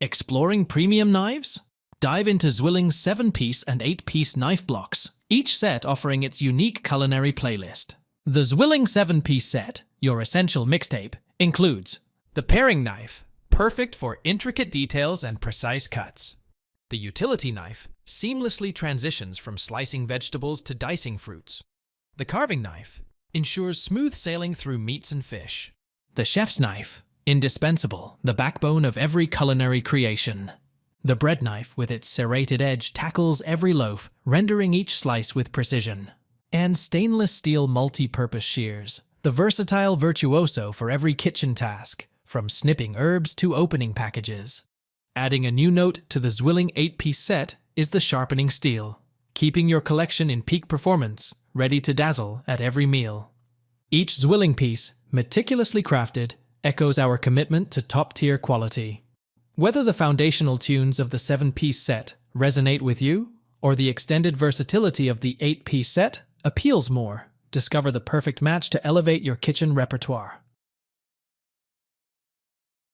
Exploring premium knives? Dive into Zwilling's 7-piece and 8-piece knife blocks, each set offering its unique culinary playlist. The Zwilling 7-piece set, your essential mixtape, includes the paring knife, perfect for intricate details and precise cuts. The utility knife seamlessly transitions from slicing vegetables to dicing fruits. The carving knife ensures smooth sailing through meats and fish. The chef's knife, indispensable, the backbone of every culinary creation. The bread knife with its serrated edge tackles every loaf, rendering each slice with precision. And stainless steel multi-purpose shears, the versatile virtuoso for every kitchen task, from snipping herbs to opening packages. Adding a new note to the Zwilling 8-piece set is the sharpening steel, keeping your collection in peak performance, ready to dazzle at every meal. Each Zwilling piece, meticulously crafted, echoes our commitment to top-tier quality. Whether the foundational tunes of the 7-piece set resonate with you, or the extended versatility of the 8-piece set appeals more, discover the perfect match to elevate your kitchen repertoire.